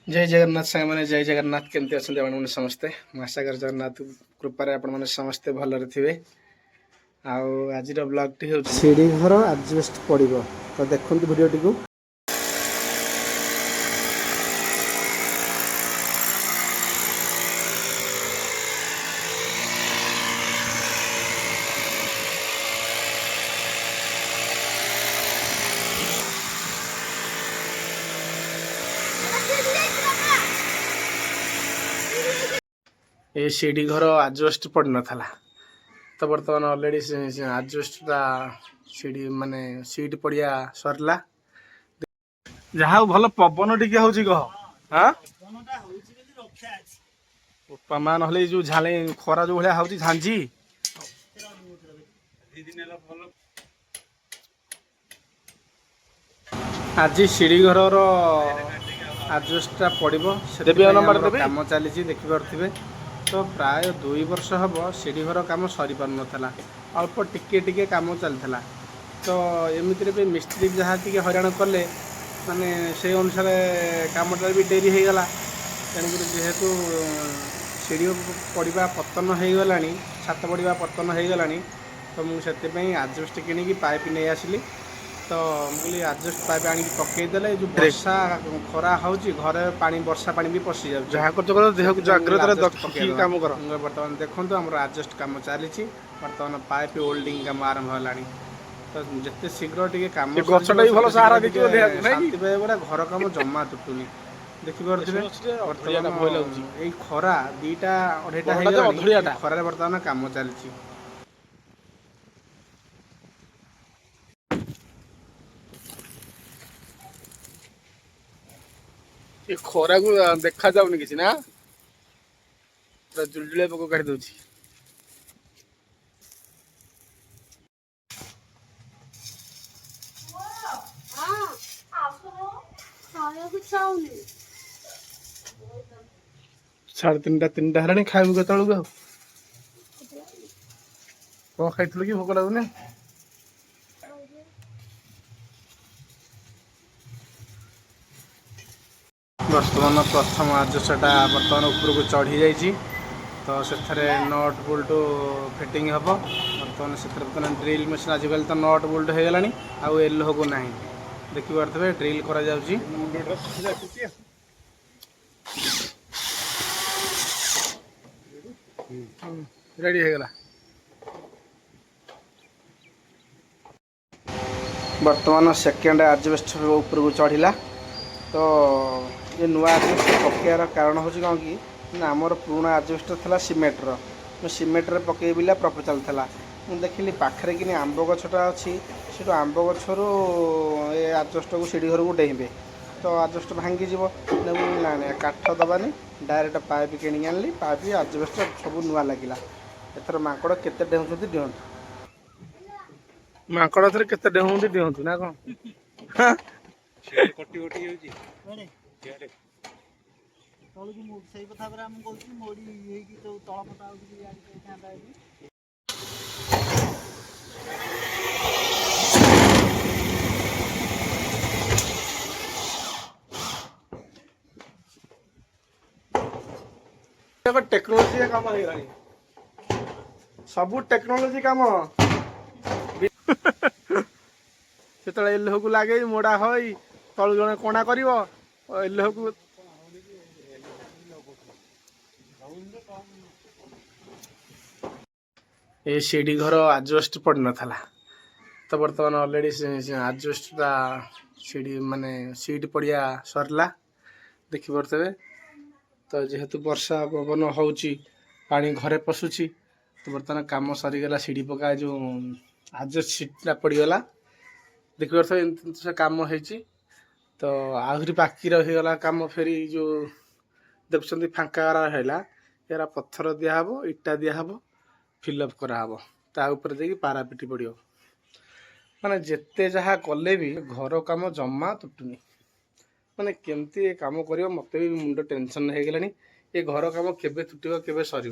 जय जगन्नाथ सांग मैंने जय जगन्नाथ केमती अच्छा आप समस्ते आशा कर जगन्नाथ कृपार आप समस्ते भलरे थे। आज ब्लॉग टी हूँ सीढ़ी घर आजबेस्ट पड़ो तो देखो भिडियो टी ये सीढ़ी घर आजबेस्ट पड़ नाला तो बर्तमान अलरेडी आजबेस्टा सीढ़ी माने सीट पड़िया सरला जहाँ भल पवन टी हूँ कह हाँ उपमा ना जो झाले खरा जो भाया हूँ झांझी आज सीढ़ी घर आजबेस्टा पड़ो कम चली देखिपे तो प्राय 2 वर्ष हम सीढ़ी घर कम सरी पार नाला अल्प टिके टिके कम चलता तो एमती भी मिस्त्री जहाँ टी हैरान कले माने से अनुसार कमटा भी डेरी हो गला तेणुक जेहेतु सीढ़ी पड़ा पतन हो गला छात पड़ा पतन हो गला तो मुझे आजबेस्ट किणी पाइप नहीं आसली तो मुझे आजबेस्ट पाइप आनी पकईदे जो वर्षा खरा हो घरे पानी वर्षा पानी भी पशि जाए बर्तमान देखो आम आजबेस्ट कम चली बर्तमान पाइप ओल्डिंग कम आरंभ है तो जिते शीघ्र टे कम घर कम जमा तुटुनी देखिए खरा 2टा 2.5टा खरार बर्तमान कम चली ये खरा को देखा जाऊनी किसी ना जुलजुलिया पोक काटी दौर साढ़े 3टा है खाइबू के कौन खाई कि भोक लगुनि बर्तमान प्रथम आजबेस्टा बर्तमान उपरको चढ़ी जाइए तो से नट बोल्ट फिटिंग हम बर्तमान से बर्तमान ड्रिल मेसीन आजिकल तो नट बोल्ट हो गला आउ एलो को ना देखिपे ड्रिल करा रेडी हो गला बर्तमान सेकेंड आजबेस्ट ऊपर को चढ़ला तो ये नुआ आजबेस्ट पकेयार कारण हूँ कौन कि आमर पुराणा आजबेस्ट था सीमेंटर सीमेंटर पकई बिला प्रप चलता मुझे देखिली पाखे कि आंब गछटा अच्छी से आंब गछर ये आजबेस्ट को सीढ़ी घर को डेइबे तो आजबेस्ट भांगीज ना ना काठ दबानी डायरेक्ट पाइप किणी आनी पाइप आजबेस्ट सब नुआ लगिला एथर माकड़ केते डेउंती दिहंतु माकड़ थरे केते डेउंती दिहंतु ना कौन कटी कटी होउची सियारे तळकु मो सही कथा पर हम कहू मोडी हे की तो तळ पटा होउची यार के थांदा है टेक्नोलोजी काम हो गलानी सब टेक्नोलोजी काम से एल्ह को लगे मोड़ा हई तलु जड़े कणा कर एल्ह को ये सीढ़ी घर आजबेस्ट पड़ नाला तो बर्तमान अलरेडी आजबेस्टा सीढ़ी माने सीट पड़िया सरला देखिपे तो जेहेतु वर्षा पवन हो पानी घरे पशुची तो बर्तमान कम सरीगला सीढ़ी पका जो आजबेस्ट सीटा पड़गला देखिए से कम हो तो आहरी बाकी रहीगला कम फेरी जो देखुं फांका है यार पत्थर दिहब इटा दिहब फिलअप कराब ताऊपर देखिए पारा पिटी पड़ो माने जिते जहाँ कले भी घर कम जमा तुटुनी माने केमती काम कर मत भी मुंड टेंशन हो गलानी ये घर कम केबे तुटिब केबे सर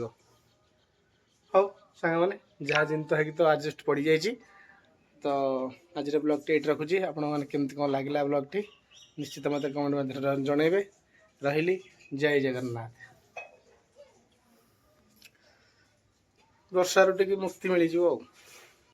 हौ सांग मैंने जहाँ जिनत है तो आजबेस्ट पड़ जाइए तो आज ब्लॉग टी ये रखुच्छी आपण मैंने केमती कौन लगे ब्लॉग टी निश्चित मत कमेंट माध्यम जनइबे ରହିଲି। ଜୟ ଜଗନ୍ନାଥ। ବର୍ଷାରୁ ଟିକେ ମୁକ୍ତି ମିଳିଯିବ ଆଉ।